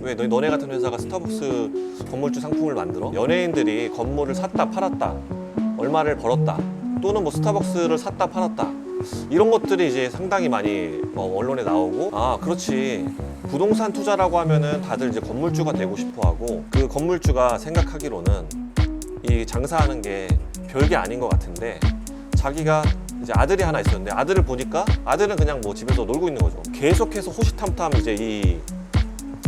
왜 너네 같은 회사가 스타벅스 건물주 상품을 만들어? 연예인들이 건물을 샀다 팔았다, 얼마를 벌었다, 또는 뭐 스타벅스를 샀다 팔았다, 이런 것들이 이제 상당히 많이 언론에 나오고, 아 그렇지, 부동산 투자라고 하면은 다들 이제 건물주가 되고 싶어 하고, 그 건물주가 생각하기로는 이 장사하는 게 별게 아닌 것 같은데, 자기가 이제 아들이 하나 있었는데 아들을 보니까 아들은 그냥 뭐 집에서 놀고 있는 거죠. 계속해서 호시탐탐 이제 이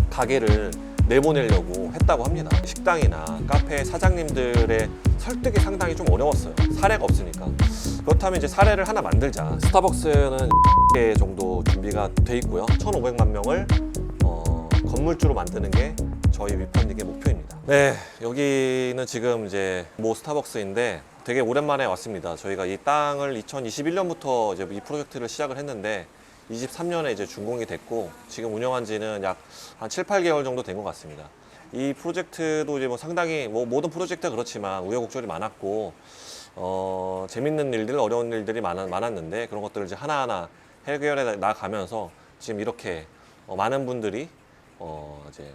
가게를 내보내려고 했다고 합니다. 식당이나 카페 사장님들의 설득이 상당히 좀 어려웠어요. 사례가 없으니까. 그렇다면 이제 사례를 하나 만들자. 스타벅스는 개 정도 준비가 돼 있고요. 1,500만 명을 건물주로 만드는 게 저희 위펀딩의 목표입니다. 네, 여기는 지금 이제 모 스타벅스인데 되게 오랜만에 왔습니다. 저희가 이 땅을 2021년부터 이제 이 프로젝트를 시작을 했는데 23년에 이제 준공이 됐고, 지금 운영한 지는 약 한 7, 8개월 정도 된 것 같습니다. 이 프로젝트도 이제 뭐 상당히 뭐 모든 프로젝트가 그렇지만 우여곡절이 많았고, 재밌는 일들, 어려운 일들이 많았는데 그런 것들을 이제 하나하나 해결해 나가면서 지금 이렇게 많은 분들이 이제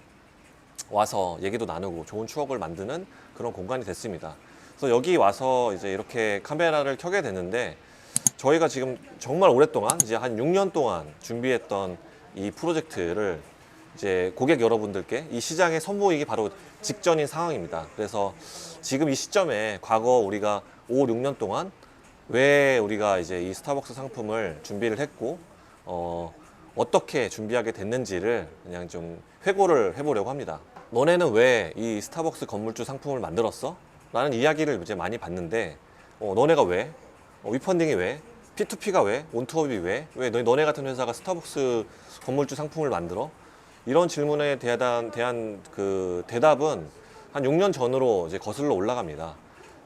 와서 얘기도 나누고 좋은 추억을 만드는 그런 공간이 됐습니다. 그래서 여기 와서 이제 이렇게 카메라를 켜게 됐는데, 저희가 지금 정말 오랫동안 이제 한 6년 동안 준비했던 이 프로젝트를 이제 고객 여러분들께 이 시장에 선보이기 바로 직전인 상황입니다. 그래서 지금 이 시점에 과거 우리가 5, 6년 동안 왜 우리가 이제 이 스타벅스 상품을 준비를 했고, 어떻게 준비하게 됐는지를 그냥 좀 회고를 해보려고 합니다. 너네는 왜 이 스타벅스 건물주 상품을 만들었어? 라는 이야기를 이제 많이 받는데, 너네가 왜? 위펀딩이 왜? P2P가 왜? 온투업이 왜? 왜 너네 같은 회사가 스타벅스 건물주 상품을 만들어? 이런 질문에 대한 그 대답은 한 6년 전으로 이제 거슬러 올라갑니다.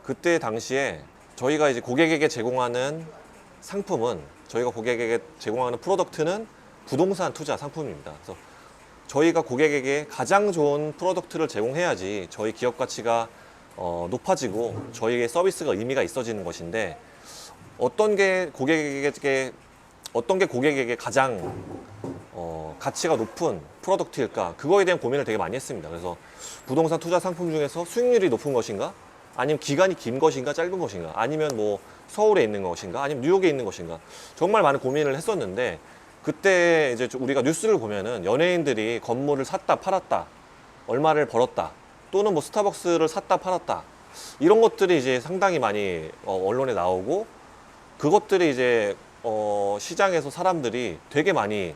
그때 당시에 저희가 이제 고객에게 제공하는 상품은, 저희가 고객에게 제공하는 프로덕트는 부동산 투자 상품입니다. 그래서 저희가 고객에게 가장 좋은 프로덕트를 제공해야지 저희 기업 가치가 높아지고 저희의 서비스가 의미가 있어지는 것인데, 어떤 게 고객에게 가장 가치가 높은 프로덕트일까, 그거에 대한 고민을 되게 많이 했습니다. 그래서 부동산 투자 상품 중에서 수익률이 높은 것인가, 아니면 기간이 긴 것인가 짧은 것인가, 아니면 뭐 서울에 있는 것인가, 아니면 뉴욕에 있는 것인가, 정말 많은 고민을 했었는데, 그때 이제 우리가 뉴스를 보면은 연예인들이 건물을 샀다 팔았다, 얼마를 벌었다, 또는 뭐 스타벅스를 샀다 팔았다, 이런 것들이 이제 상당히 많이 언론에 나오고, 그것들이 이제 시장에서 사람들이 되게 많이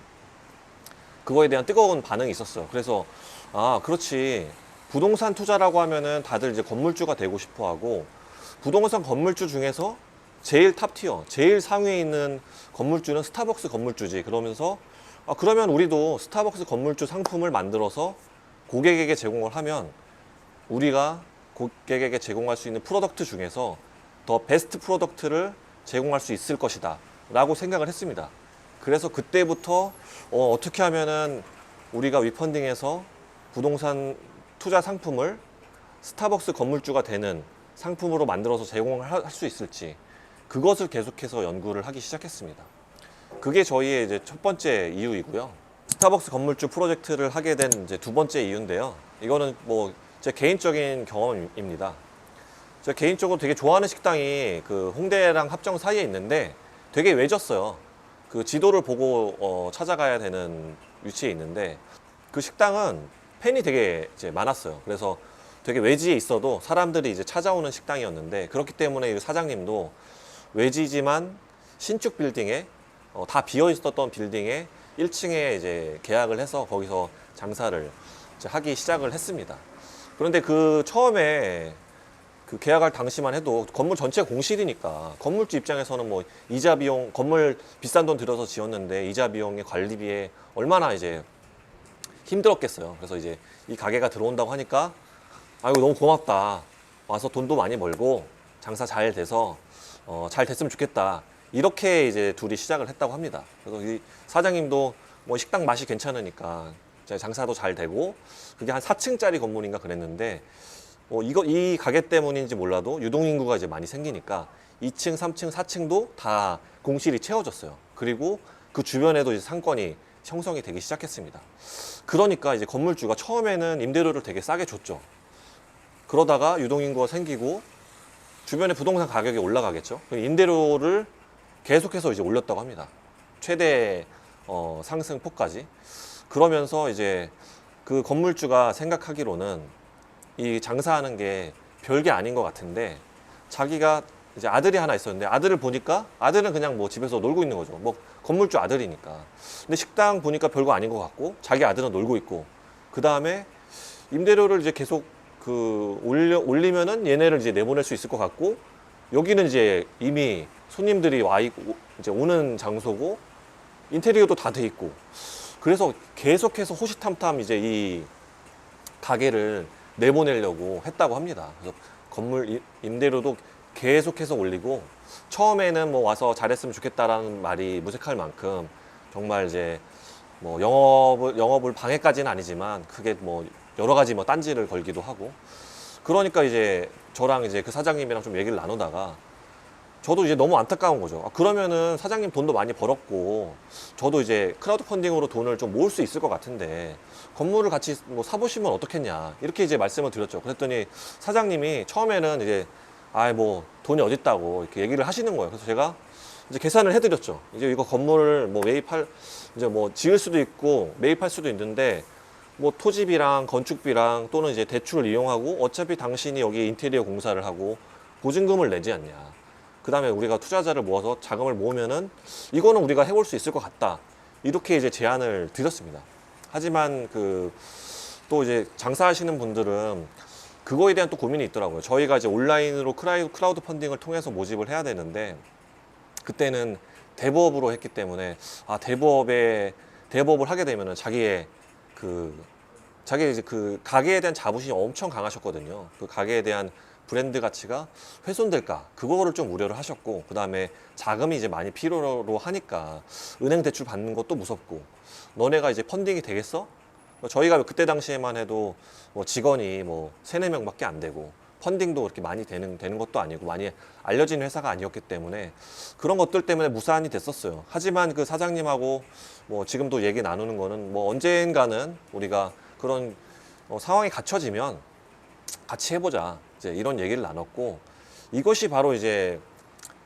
그거에 대한 뜨거운 반응이 있었어요. 그래서 아 그렇지, 부동산 투자라고 하면은 다들 이제 건물주가 되고 싶어 하고, 부동산 건물주 중에서 제일 탑티어, 제일 상위에 있는 건물주는 스타벅스 건물주지. 그러면서 그러면 우리도 스타벅스 건물주 상품을 만들어서 고객에게 제공을 하면 우리가 고객에게 제공할 수 있는 프로덕트 중에서 더 베스트 프로덕트를 제공할 수 있을 것이다 라고 생각을 했습니다. 그래서 그때부터 어떻게 하면은 우리가 위펀딩에서 부동산 투자 상품을 스타벅스 건물주가 되는 상품으로 만들어서 제공을 할 수 있을지, 그것을 계속해서 연구를 하기 시작했습니다. 그게 저희의 이제 첫 번째 이유이고요. 스타벅스 건물주 프로젝트를 하게 된 이제 두 번째 이유인데요. 이거는 뭐 제 개인적인 경험입니다. 제가 개인적으로 되게 좋아하는 식당이 그 홍대랑 합정 사이에 있는데 되게 외졌어요. 그 지도를 보고 찾아가야 되는 위치에 있는데, 그 식당은 팬이 되게 이제 많았어요. 그래서 되게 외지에 있어도 사람들이 이제 찾아오는 식당이었는데, 그렇기 때문에 이 사장님도 외지지만 신축 빌딩에 다 비어 있었던 빌딩에 1층에 이제 계약을 해서 거기서 장사를 이제 하기 시작을 했습니다. 그런데 그 처음에 그 계약할 당시만 해도 건물 전체가 공실이니까 건물주 입장에서는 뭐 이자 비용, 건물 비싼 돈 들여서 지었는데 이자 비용에 관리비에 얼마나 이제 힘들었겠어요. 그래서 이제 이 가게가 들어온다고 하니까 아이고 너무 고맙다, 와서 돈도 많이 벌고 장사 잘 돼서 잘 됐으면 좋겠다, 이렇게 이제 둘이 시작을 했다고 합니다. 그래서 이 사장님도 뭐 식당 맛이 괜찮으니까 장사도 잘 되고, 그게 한 4층짜리 건물인가 그랬는데, 이 가게 때문인지 몰라도 유동인구가 이제 많이 생기니까 2층, 3층, 4층도 다 공실이 채워졌어요. 그리고 그 주변에도 이제 상권이 형성이 되기 시작했습니다. 그러니까 이제 건물주가 처음에는 임대료를 되게 싸게 줬죠. 그러다가 유동인구가 생기고 주변에 부동산 가격이 올라가겠죠. 임대료를 계속해서 이제 올렸다고 합니다. 최대 상승폭까지. 그러면서 이제 그 건물주가 생각하기로는 이 장사하는 게 별게 아닌 것 같은데, 자기가 이제 아들이 하나 있었는데 아들을 보니까 아들은 그냥 뭐 집에서 놀고 있는 거죠. 뭐 건물주 아들이니까. 근데 식당 보니까 별거 아닌 것 같고 자기 아들은 놀고 있고, 그 다음에 임대료를 이제 계속 올리면은 얘네를 이제 내보낼 수 있을 것 같고, 여기는 이제 이미 손님들이 이제 오는 장소고 인테리어도 다 돼 있고, 그래서 계속해서 호시탐탐 이제 이 가게를 내보내려고 했다고 합니다. 그래서 건물 임대료도 계속해서 올리고, 처음에는 뭐 와서 잘했으면 좋겠다라는 말이 무색할 만큼 정말 이제 뭐 영업을 방해까지는 아니지만 크게 뭐 여러 가지 뭐 딴지를 걸기도 하고. 그러니까 이제 저랑 이제 그 사장님이랑 좀 얘기를 나누다가 저도 이제 너무 안타까운 거죠. 그러면은 사장님 돈도 많이 벌었고 저도 이제 크라우드 펀딩으로 돈을 좀 모을 수 있을 것 같은데 건물을 같이 뭐 사보시면 어떻겠냐, 이렇게 이제 말씀을 드렸죠. 그랬더니 사장님이 처음에는 이제 뭐 돈이 어딨다고 이렇게 얘기를 하시는 거예요. 그래서 제가 이제 계산을 해드렸죠. 이제 이거 건물을 뭐 이제 뭐 지을 수도 있고 매입할 수도 있는데, 뭐 토지비랑 건축비랑 또는 이제 대출을 이용하고 어차피 당신이 여기 인테리어 공사를 하고 보증금을 내지 않냐, 그 다음에 우리가 투자자를 모아서 자금을 모으면은 이거는 우리가 해볼 수 있을 것 같다, 이렇게 이제 제안을 드렸습니다. 하지만 또 이제 장사하시는 분들은 그거에 대한 또 고민이 있더라고요. 저희가 이제 온라인으로 크라우드 펀딩을 통해서 모집을 해야 되는데, 그때는 대부업으로 했기 때문에 대부업을 하게 되면은 자기의 이제 그 가게에 대한 자부심이 엄청 강하셨거든요. 그 가게에 대한 브랜드 가치가 훼손될까, 그거를 좀 우려를 하셨고, 그 다음에 자금이 이제 많이 필요로 하니까 은행 대출 받는 것도 무섭고, 너네가 이제 펀딩이 되겠어? 저희가 그때 당시에만 해도 뭐 직원이 뭐 3-4명밖에 안 되고 펀딩도 그렇게 많이 되는 것도 아니고 많이 알려진 회사가 아니었기 때문에 그런 것들 때문에 무산이 됐었어요. 하지만 그 사장님하고 뭐 지금도 얘기 나누는 거는 뭐 언젠가는 우리가 그런 상황이 갖춰지면 같이 해보자, 이제 이런 얘기를 나눴고, 이것이 바로 이제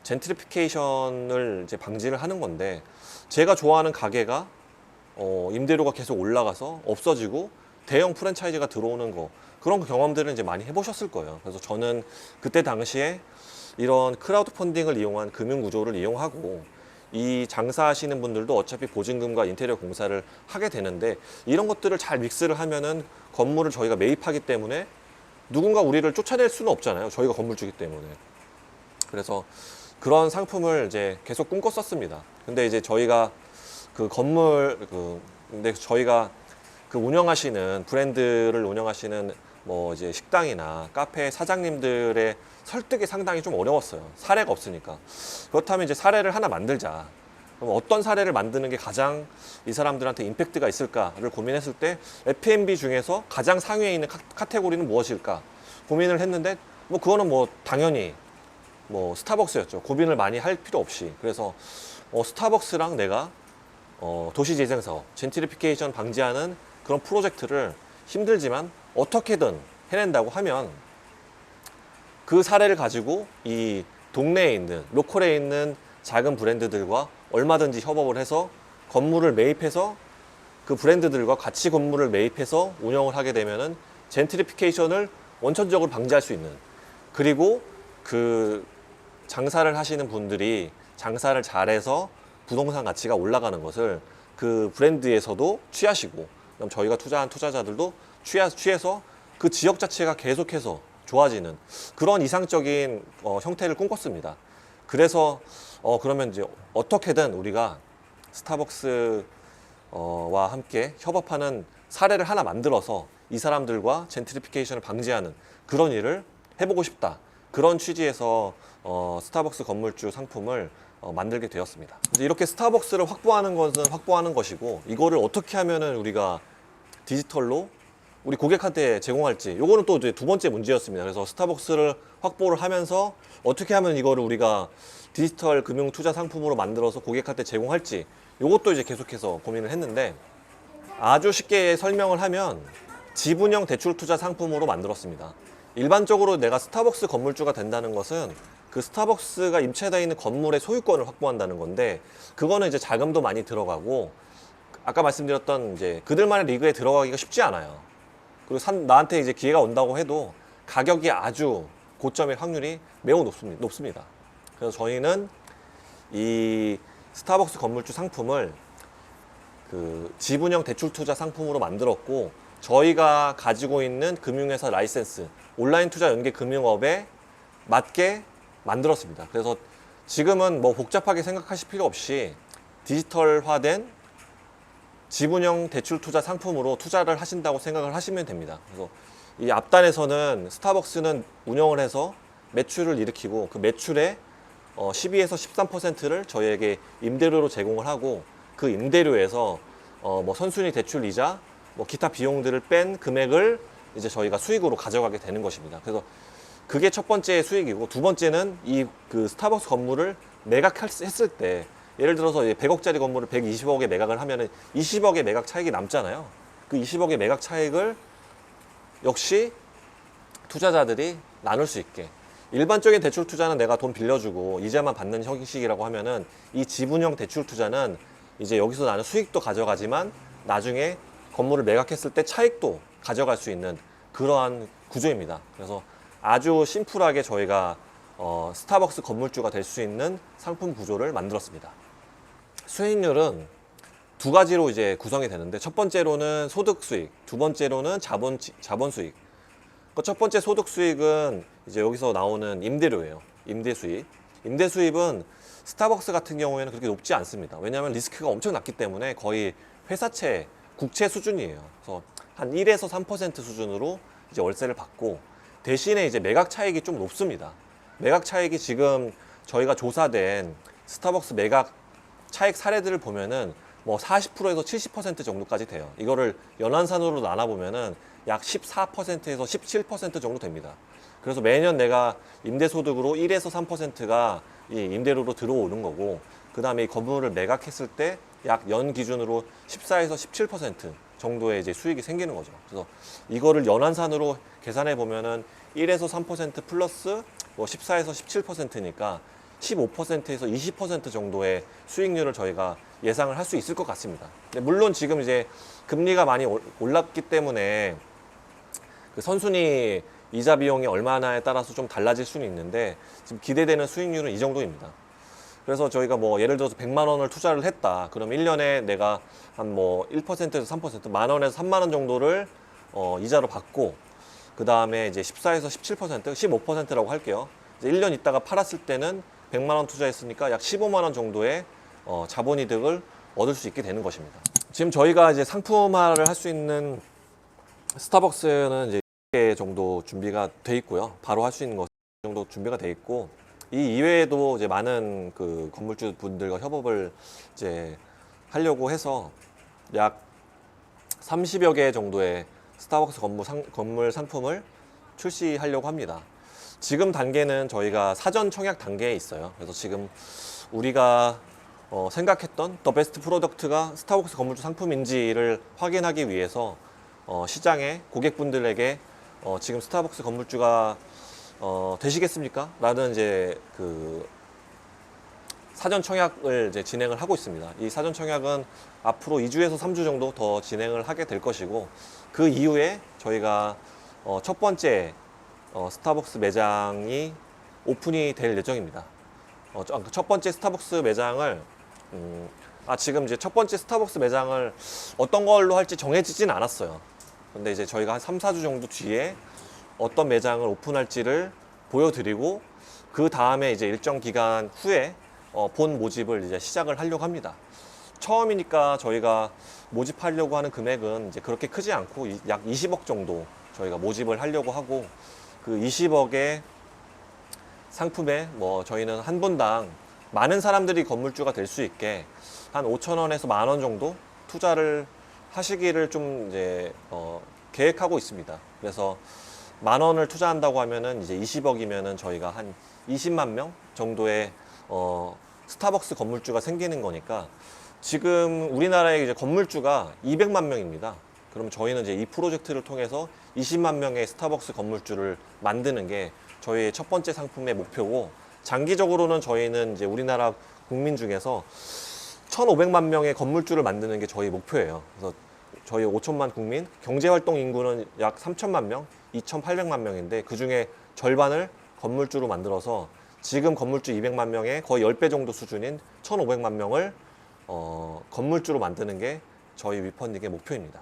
젠트리피케이션을 이제 방지를 하는 건데, 제가 좋아하는 가게가 임대료가 계속 올라가서 없어지고 대형 프랜차이즈가 들어오는 거, 그런 경험들을 이제 많이 해보셨을 거예요. 그래서 저는 그때 당시에 이런 크라우드 펀딩을 이용한 금융 구조를 이용하고, 이 장사하시는 분들도 어차피 보증금과 인테리어 공사를 하게 되는데, 이런 것들을 잘 믹스를 하면은 건물을 저희가 매입하기 때문에 누군가 우리를 쫓아낼 수는 없잖아요. 저희가 건물주기 때문에. 그래서 그런 상품을 이제 계속 꿈꿨었습니다. 근데 이제 저희가 근데 저희가 운영하시는 브랜드를 운영하시는 뭐 이제 식당이나 카페 사장님들의 설득이 상당히 좀 어려웠어요. 사례가 없으니까. 그렇다면 이제 사례를 하나 만들자. 그럼 어떤 사례를 만드는 게 가장 이 사람들한테 임팩트가 있을까를 고민했을 때 F&B 중에서 가장 상위에 있는 카테고리는 무엇일까 고민을 했는데, 뭐 그거는 뭐 당연히 뭐 스타벅스였죠. 고민을 많이 할 필요 없이. 그래서 스타벅스랑 내가 도시재생사업, 젠트리피케이션 방지하는 그런 프로젝트를 힘들지만 어떻게든 해낸다고 하면, 그 사례를 가지고 이 동네에 있는 로컬에 있는 작은 브랜드들과 얼마든지 협업을 해서 건물을 매입해서 그 브랜드들과 같이 건물을 매입해서 운영을 하게 되면은 젠트리피케이션을 원천적으로 방지할 수 있는, 그리고 그 장사를 하시는 분들이 장사를 잘해서 부동산 가치가 올라가는 것을 그 브랜드에서도 취하시고, 그럼 저희가 투자한 투자자들도 취해서 그 지역 자체가 계속해서 좋아지는 그런 이상적인 형태를 꿈꿨습니다. 그래서 그러면 이제 어떻게든 우리가 스타벅스와 함께 협업하는 사례를 하나 만들어서 이 사람들과 젠트리피케이션을 방지하는 그런 일을 해보고 싶다. 그런 취지에서 스타벅스 건물주 상품을 만들게 되었습니다. 이렇게 스타벅스를 확보하는 것은 확보하는 것이고, 이거를 어떻게 하면은 우리가 디지털로 우리 고객한테 제공할지, 요거는 또 이제 두 번째 문제였습니다. 그래서 스타벅스를 확보를 하면서 어떻게 하면 이거를 우리가 디지털 금융 투자 상품으로 만들어서 고객한테 제공할지, 요것도 이제 계속해서 고민을 했는데, 아주 쉽게 설명을 하면 지분형 대출 투자 상품으로 만들었습니다. 일반적으로 내가 스타벅스 건물주가 된다는 것은 그 스타벅스가 임차되어 있는 건물의 소유권을 확보한다는 건데, 그거는 이제 자금도 많이 들어가고, 아까 말씀드렸던 이제 그들만의 리그에 들어가기가 쉽지 않아요. 그리고 나한테 이제 기회가 온다고 해도 가격이 아주 고점일 확률이 매우 높습니다. 그래서 저희는 이 스타벅스 건물주 상품을 그 지분형 대출 투자 상품으로 만들었고, 저희가 가지고 있는 금융회사 라이센스, 온라인 투자 연계 금융업에 맞게 만들었습니다. 그래서 지금은 뭐 복잡하게 생각하실 필요 없이 디지털화된 지분형 대출 투자 상품으로 투자를 하신다고 생각을 하시면 됩니다. 그래서 이 앞단에서는 스타벅스는 운영을 해서 매출을 일으키고, 그 매출의 12에서 13%를 저희에게 임대료로 제공을 하고, 그 임대료에서 뭐 선순위 대출 이자, 뭐 기타 비용들을 뺀 금액을 이제 저희가 수익으로 가져가게 되는 것입니다. 그래서 그게 첫 번째 수익이고, 두 번째는 이 그 스타벅스 건물을 매각했을 때, 예를 들어서 100억짜리 건물을 120억에 매각을 하면은 20억의 매각 차익이 남잖아요. 그 20억의 매각 차익을 역시 투자자들이 나눌 수 있게, 일반적인 대출 투자는 내가 돈 빌려주고 이자만 받는 형식이라고 하면은, 이 지분형 대출 투자는 이제 여기서 나는 수익도 가져가지만 나중에 건물을 매각했을 때 차익도 가져갈 수 있는 그러한 구조입니다. 그래서 아주 심플하게 저희가 스타벅스 건물주가 될 수 있는 상품 구조를 만들었습니다. 수익률은 두 가지로 이제 구성이 되는데, 첫 번째로는 소득 수익, 두 번째로는 자본 수익. 첫 번째 소득 수익은 이제 여기서 나오는 임대료예요. 임대 수입. 임대 수입은 스타벅스 같은 경우에는 그렇게 높지 않습니다. 왜냐하면 리스크가 엄청 낮기 때문에 거의 회사채, 국채 수준이에요. 그래서 한 1에서 3% 수준으로 이제 월세를 받고, 대신에 이제 매각 차익이 좀 높습니다. 매각 차익이 지금 저희가 조사된 스타벅스 매각 차익 사례들을 보면은 뭐 40%에서 70% 정도까지 돼요. 이거를 연환산으로 나눠보면은 약 14%에서 17% 정도 됩니다. 그래서 매년 내가 임대소득으로 1에서 3%가 이 임대료로 들어오는 거고, 그 다음에 이 건물을 매각했을 때 약 연 기준으로 14에서 17% 정도의 이제 수익이 생기는 거죠. 그래서 이거를 연환산으로 계산해 보면은 1에서 3% 플러스 뭐 14에서 17%니까 15%에서 20% 정도의 수익률을 저희가 예상을 할 수 있을 것 같습니다. 근데 물론 지금 이제 금리가 많이 올랐기 때문에 그 선순위 이자 비용이 얼마나에 따라서 좀 달라질 수는 있는데, 지금 기대되는 수익률은 이 정도입니다. 그래서 저희가 뭐 예를 들어서 100만 원을 투자를 했다. 그럼 1년에 내가 한 뭐 1%에서 3%, 만 원에서 3만 원 정도를 이자로 받고, 그 다음에 이제 14에서 17%, 15%라고 할게요. 이제 1년 있다가 팔았을 때는 100만 원 투자했으니까 약 15만 원 정도의 자본이득을 얻을 수 있게 되는 것입니다. 지금 저희가 이제 상품화를 할 수 있는 스타벅스는 이제 2개 정도 준비가 돼 있고요. 바로 할 수 있는 것 정도 준비가 돼 있고, 이 이외에도 이제 많은 그 건물주 분들과 협업을 이제 하려고 해서 약 30여 개 정도의 스타벅스 건물 상품을 출시하려고 합니다. 지금 단계는 저희가 사전 청약 단계에 있어요. 그래서 지금 우리가 생각했던 더 베스트 프로덕트가 스타벅스 건물주 상품인지를 확인하기 위해서 시장의 고객분들에게 지금 스타벅스 건물주가 되시겠습니까? 라는 이제 그 사전 청약을 이제 진행을 하고 있습니다. 이 사전 청약은 앞으로 2주에서 3주 정도 더 진행을 하게 될 것이고, 그 이후에 저희가 첫 번째 스타벅스 매장이 오픈이 될 예정입니다. 첫 번째 스타벅스 매장을 지금 이제 첫 번째 스타벅스 매장을 어떤 걸로 할지 정해지진 않았어요. 근데 이제 저희가 한 3, 4주 정도 뒤에 어떤 매장을 오픈할지를 보여드리고, 그 다음에 이제 일정 기간 후에 본 모집을 이제 시작을 하려고 합니다. 처음이니까 저희가 모집하려고 하는 금액은 이제 그렇게 크지 않고 약 20억 정도 저희가 모집을 하려고 하고, 그 20억의 상품에 뭐 저희는 한 분당 많은 사람들이 건물주가 될 수 있게 한 5천 원에서 만 원 정도 투자를 하시기를 좀 이제 계획하고 있습니다. 그래서 10,000원을 투자한다고 하면은 이제 20억이면은 저희가 한 20만 명 정도의 스타벅스 건물주가 생기는 거니까 지금 우리나라의 이제 건물주가 200만 명입니다. 그럼 저희는 이제 이 프로젝트를 통해서 20만 명의 스타벅스 건물주를 만드는 게 저희의 첫 번째 상품의 목표고, 장기적으로는 저희는 이제 우리나라 국민 중에서 1,500만 명의 건물주를 만드는 게 저희 목표예요. 그래서 저희 5천만 국민, 경제활동 인구는 약 3천만 명, 2,800만 명인데 그 중에 절반을 건물주로 만들어서 지금 건물주 200만 명의 거의 10배 정도 수준인 1,500만 명을 건물주로 만드는 게 저희 위펀딩의 목표입니다.